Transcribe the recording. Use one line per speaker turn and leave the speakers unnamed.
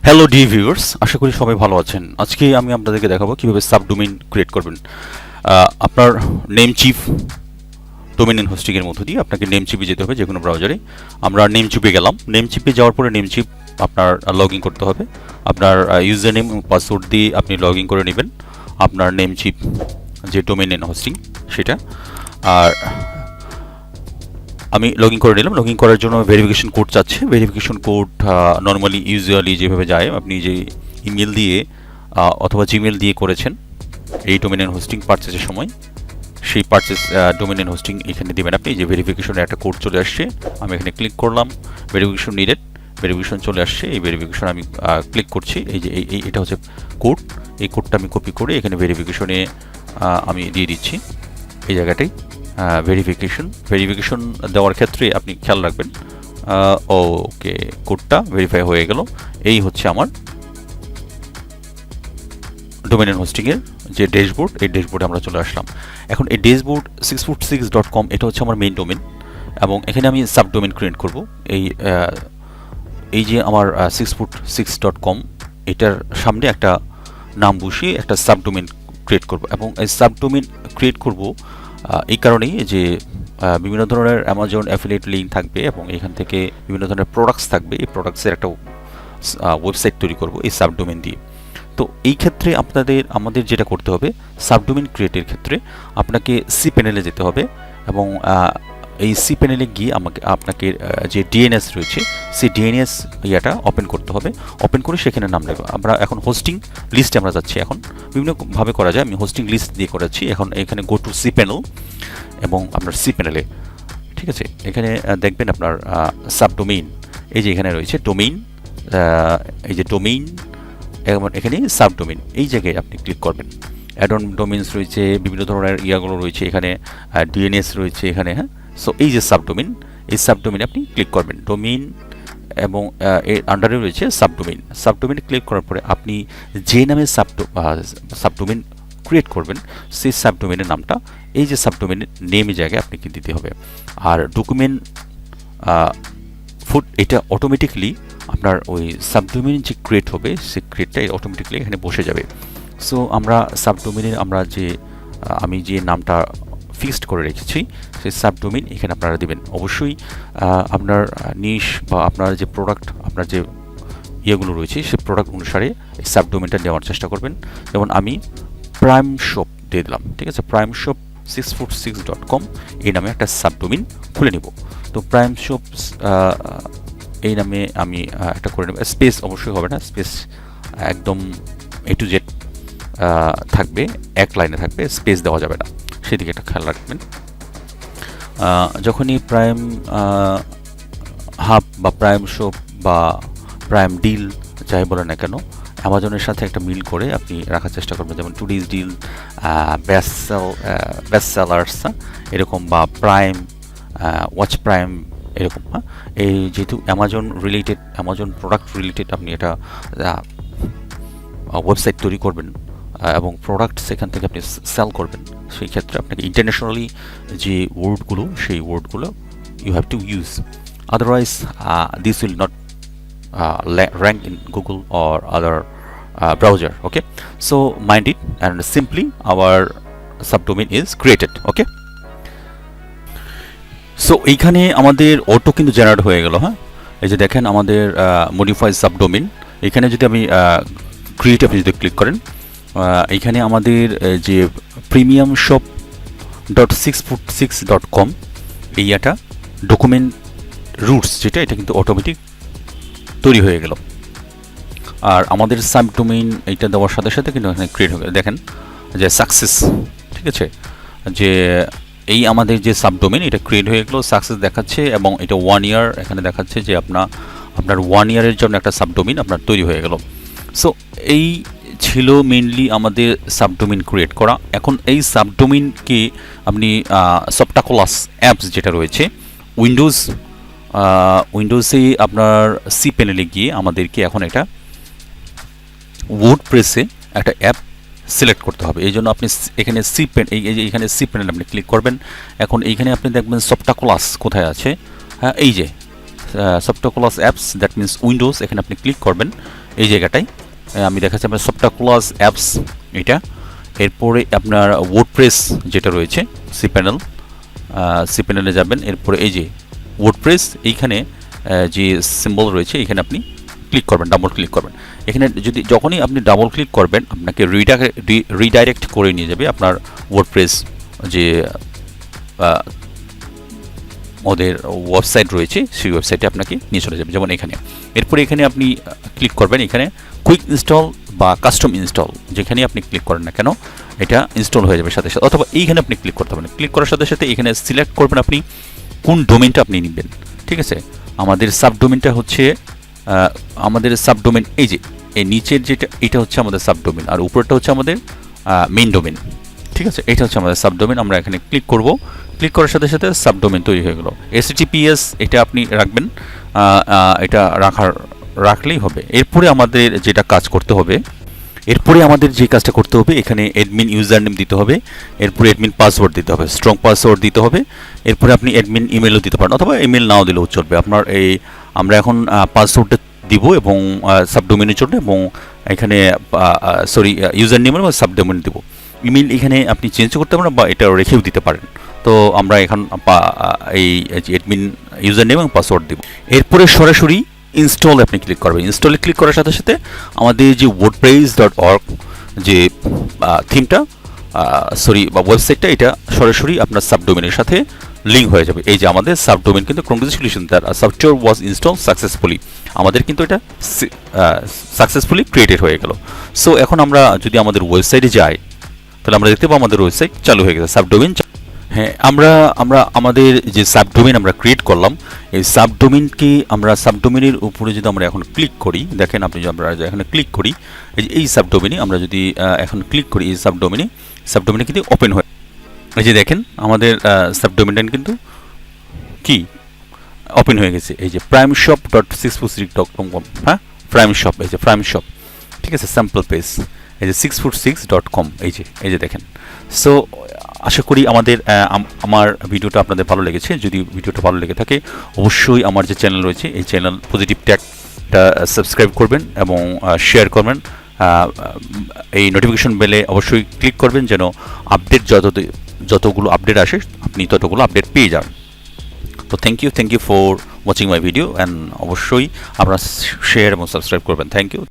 Hello D viewers, আশা করি সবাই ভালো আছেন। আজকে আমি আপনাদেরকে দেখাবো কিভাবে সাবডোমেইন ক্রিয়েট করবেন। আপনার নেমচিপ ডোমেইন এন্ড হোস্টিং এর মধ্য দিয়ে আপনাকে নেমচিপে যেতে হবে, যে কোনো ব্রাউজারে। আমরা নেমচিপে গেলাম। নেমচিপে যাওয়ার পরে নেমচিপ আপনার লগ ইন করতে হবে। আপনার ইউজার নেম পাসওয়ার্ড দিয়ে আপনি লগ ইন করে নেবেন আপনার নেমচিপ যে ডোমেইন এন্ড হোস্টিং সেটা। আর আমি লগ ইন করে নিলাম। লগ ইন করার জন্য ভেরিফিকেশন কোড চাচ্ছে। ভেরিফিকেশন কোড নর্মালি ইউজুয়ালি যেভাবে যায়, আপনি যে ইমেল দিয়ে অথবা জিমেল দিয়ে করেছেন এই ডোমেইন এন্ড হোস্টিং পারচেজের সময়, সেই পারচেজ ডোমেইন এন্ড হোস্টিং এখানে দেবেন আপনি। যে ভেরিফিকেশনের একটা কোড চলে আসছে, আমি এখানে ক্লিক করলাম। ভেরিফিকেশন নিডেড, ভেরিফিকেশন চলে আসছে। এই ভেরিফিকেশন আমি ক্লিক করছি। এই যে এটা হচ্ছে কোড। এই কোডটা আমি কপি করে এখানে ভেরিফিকেশনে আমি দিয়ে দিচ্ছি এই জায়গাটাই। ভেরিফিকেশন দেওয়ার ক্ষেত্রে আপনি খেয়াল রাখবেন। ওকে, কোডটা ভেরিফাই হয়ে গেল। এই হচ্ছে আমার ডোমেইন এন্ড হোস্টিং এর যে ড্যাশবোর্ড, এই ড্যাশবোর্ডে আমরা চলে আসলাম। এখন এই ড্যাশবোর্ড 6foot6.com এটা হচ্ছে আমার মেইন ডোমেইন, এবং এখানে আমি সাবডোমেইন ক্রিয়েট করব। এই যে আমার 6foot6.com এটার সামনে একটা নাম বসিয়ে একটা সাবডোমেইন ক্রিয়েট করব, এবং এই সাবডোমেইন ক্রিয়েট করব এই কারণেই যে বিভিন্ন ধরনের অ্যামাজন অ্যাফিলিয়েট লিঙ্ক থাকবে, এবং এখান থেকে বিভিন্ন ধরনের প্রোডাক্টস থাকবে। এই প্রোডাক্টসের একটা ওয়েবসাইট তৈরি করব এই সাবডোমেইন দিয়ে। তো এই ক্ষেত্রে আমাদের যেটা করতে হবে, সাবডোমেইন ক্রিয়েটের ক্ষেত্রে আপনাকে সি প্যানেলে যেতে হবে, এবং এই সি প্যানেলে গিয়ে আপনাকে যে ডিএনএস রয়েছে সেই ডিএনএস ইয়াটা ওপেন করতে হবে। ওপেন করে সেখানে নাম নেবে। আমরা এখন হোস্টিং লিস্টে আমরা যাচ্ছি। এখন বিভিন্নভাবে করা যায়, আমি হোস্টিং লিস্ট দিয়ে করাচ্ছি। এখন এখানে গো টু সি প্যানেল, এবং আপনার সি প্যানেলে ঠিক আছে, এখানে দেখবেন আপনার সাবডোমেইন, এই যে এখানে রয়েছে ডোমেইন, এই যে ডোমেইন, এবং এখানে সাবডোমেইন, এই জায়গায় আপনি ক্লিক করবেন। অ্যাড অন ডোমেইনস রয়েছে, বিভিন্ন ধরনের ইয়াগুলো রয়েছে এখানে, ডিএনএস রয়েছে এখানে। হ্যাঁ, সো এই যে সাবডোমেইন, এই সাবডোমেইনে আপনি ক্লিক করবেন। ডোমেইন এবং এর আন্ডারে রয়েছে সাবডোমেইন। সাবডোমেইনে ক্লিক করার পরে আপনি যে নামে সাবডোমেইন ক্রিয়েট করবেন সেই সাবডোমেইনের নামটা এই যে সাবডোমেইনের নেমের জায়গায় আপনাকে দিতে হবে। আর ডকুমেন্ট ফুট এটা অটোমেটিক্যালি আপনার ওই সাবডোমেইন যে ক্রিয়েট হবে সেই ক্রিয়েটটা অটোমেটিক্যালি এখানে বসে যাবে। সো আমরা সাবডোমেইনের আমি যে নামটা ফিক্সড করে রেখেছি সেই সাবডোমেইন এখানে আপনারা দেবেন। অবশ্যই আপনার নিশ বা আপনার যে প্রোডাক্ট, আপনার যে ইয়েগুলো রয়েছে সেই প্রোডাক্ট অনুসারে এই সাবডোমেইনটা নেওয়ার চেষ্টা করবেন। যেমন আমি প্রাইম শপ দিয়ে দিলাম, ঠিক আছে। প্রাইম শপ 6foot6.com এই নামে একটা সাবডোমেইন খুলে নেব। তো প্রাইম শপ এই নামে আমি একটা করে নেব। স্পেস অবশ্যই হবে না, স্পেস একদম A to Z থাকবে, এক লাইনে থাকবে, স্পেস দেওয়া যাবে না, সেদিকে একটা খেয়াল রাখবেন। যখনই প্রাইম হাব বা প্রাইম শপ বা প্রাইম ডিল যাই বলে না কেন, অ্যামাজনের সাথে একটা মিল করে আপনি রাখার চেষ্টা করবেন। যেমন টুডেজ ডিল, বেস্ট সেলার্স এরকম, বা প্রাইম ওয়াচ প্রাইম এরকম। হ্যাঁ, এই যেহেতু Amazon related, Amazon product related আপনি এটা ওয়েবসাইট তৈরি করবেন এবং প্রোডাক্ট সেখান থেকে আপনি সেল করবেন, সেই ক্ষেত্রে আপনাকে ইন্টারন্যাশনালি যে ওয়ার্ডগুলো, সেই ওয়ার্ডগুলো you have to use, otherwise this will not rank in Google or other browser. Okay, so mind it, and simply our subdomain is created. Okay, so এইখানে আমাদের অটো কিন্তু জেনারেট হয়ে গেল। হ্যাঁ, এই যে দেখেন আমাদের মডিফাই সাবডোমেইন। এখানে যদি আমি ক্রিয়েট, আপনি যদি ক্লিক করেন, এইখানে আমাদের যে প্রিমিয়াম শপ .6foot6.com এই একটা ডকুমেন্ট রুটস যেটা, এটা কিন্তু অটোমেটিক তৈরি হয়ে গেল। আর আমাদের সাবডোমেইন এইটা দেওয়ার সাথে সাথে কিন্তু এখানে ক্রিয়েট হয়ে গেল। দেখেন যে সাকসেস, ঠিক আছে, যে এই আমাদের যে সাবডোমেইন এটা ক্রিয়েট হয়ে গেল, সাকসেস দেখাচ্ছে, এবং এটা 1 ইয়ার এখানে দেখাচ্ছে যে আপনার 1 ইয়ারের জন্য একটা সাবডোমেইন আপনার তৈরি হয়ে গেল। সো এই ছিল মেইনলি আমাদের সাবডোমেইন ক্রিয়েট করা। এখন এই সাবডোমেইনকে আপনি সফটাকোলাস অ্যাপস যেটা রয়েছে উইন্ডোজে আপনার সি প্যানেলে গিয়ে আমাদেরকে এখন এটা ওয়ার্ডপ্রেসে একটা অ্যাপ সিলেক্ট করতে হবে। এই জন্য আপনি এখানে এখানে সি প্যানেল আপনি ক্লিক করবেন। এখন এইখানে আপনি দেখবেন সফটাকোলাস কোথায় আছে। হ্যাঁ, এই যে সফটক্লজ অ্যাপস, দ্যাট মিনস উইন্ডোজ, এখানে আপনি ক্লিক করবেন এই জায়গাটায়। আমি দেখাচ্ছি আপনার সফটক্লজ অ্যাপস এটা। এরপরে আপনার ওয়ার্ডপ্রেস যেটা রয়েছে সি প্যানেলে যাবেন। এরপরে এই যে ওয়ার্ডপ্রেস, এইখানে যে সিম্বল রয়েছে এখানে আপনি ক্লিক করবেন, ডাবল ক্লিক করবেন। এখানে যখনই আপনি ডাবল ক্লিক করবেন আপনাকে রিডাইরেক্ট করে নিয়ে যাবে আপনার ওয়ার্ডপ্রেস যে ওদের ওয়েবসাইট রয়েছে, সেই ওয়েবসাইটে আপনাকে নিয়ে চলে যাবে, যেমন এখানে। এরপরে এখানে আপনি ক্লিক করবেন, এখানে কুইক ইনস্টল বা কাস্টম ইনস্টল, যেখানে আপনি ক্লিক করেন না কেন এটা ইনস্টল হয়ে যাবে সাথে সাথে। অথবা এইখানে আপনি ক্লিক করতে পারেন। ক্লিক করার সাথে সাথে এখানে সিলেক্ট করবেন আপনি কোন ডোমেইনটা আপনি নেবেন। ঠিক আছে, আমাদের সাবডোমেইনটা হচ্ছে এই যে এই নিচের যেটা, এটা হচ্ছে আমাদের সাবডোমেইন, আর উপরটা হচ্ছে আমাদের মেইন ডোমেইন। ঠিক আছে, এটা হচ্ছে আমাদের সাবডোমেইন। আমরা এখানে ক্লিক করব। ক্লিক করার সাথে সাথে সাবডোমেইন তৈরি হয়ে গেল। HTTPS এটা আপনি রাখবেন, এটা রাখলেই হবে। এরপরে আমাদের যেটা কাজ করতে হবে, যে কাজটা করতে হবে, এখানে অ্যাডমিন ইউজার নেম দিতে হবে, এরপরে অ্যাডমিন পাসওয়ার্ড দিতে হবে, স্ট্রং পাসওয়ার্ড দিতে হবে। এরপরে আপনি অ্যাডমিন ইমেলও দিতে পারেন, অথবা ইমেল নাও দিলেও চলবে। আপনার আমরা এখন পাসওয়ার্ডটা দিব এবং সাবডোমেইনের জন্য, এবং এখানে ইউজার নেম এবং সাবডোমেইন দিব। ইমেল এখানে আপনি চেঞ্জ করতে পারেন বা এটা রেখেও দিতে পারেন। তো আমরা এখন এই অ্যাডমিন ইউজার নেম এবং পাসওয়ার্ড দিব। এরপরে সরাসরি ইনস্টল আপনি ক্লিক করবেন। ইনস্টলে ক্লিক করার সাথে সাথে আমাদের যে wordpress.org যে থিমটা বা ওয়েবসাইটটা, এটা সরাসরি আপনার সাবডোমেইনের সাথে লিঙ্ক হয়ে যাবে। এই যে আমাদের সাবডোমেইন কিন্তু congratulation that software was install successfully, আমাদের কিন্তু এটা সাকসেসফুলি ক্রিয়েটেড হয়ে গেল। সো এখন আমরা যদি আমাদের ওয়েবসাইটে যাই, তাহলে আমরা দেখতে পাবো আমাদের ওয়েবসাইট চালু হয়ে গেছে, সাবডোমেইন। হ্যাঁ, আমরা আমাদের যে সাবডোমেইন আমরা ক্রিয়েট করলাম, এই সাবডোমেইনকে আমরা সাবডোমেইনের উপরে যদি আমরা এখন ক্লিক করি, দেখেন আপনি যদি আমরা এখানে ক্লিক করি, এই সাবডোমেইনে আমরা যদি এখন ক্লিক করি, এই সাবডোমেইনে কিন্তু ওপেন হয়। এই যে দেখেন আমাদের সাবডোমেইনটা কিন্তু কি ওপেন হয়ে গেছে। এই যে primeshop.646.com, হ্যাঁ প্রাইম শপ, এই যে প্রাইম শপ। ঠিক আছে, স্যাম্পল পেজ, এই যে 646.com, এই যে দেখেন। সো আশা করি আমার ভিডিওটা আপনাদের ভালো লেগেছে। যদি ভিডিওটা ভালো লেগে থাকে অবশ্যই আমার যে চ্যানেল রয়েছে এই চ্যানেল পজিটিভ ট্যাগটা সাবস্ক্রাইব করবেন এবং শেয়ার করবেন। এই নোটিফিকেশন বেলে অবশ্যই ক্লিক করবেন যেন আপডেট যতগুলো আপডেট আসে আপনি ততগুলো আপডেট পেয়ে যান। তো thank you for watching my video, and অবশ্যই আপনারা শেয়ার এবং সাবস্ক্রাইব করবেন। Thank you.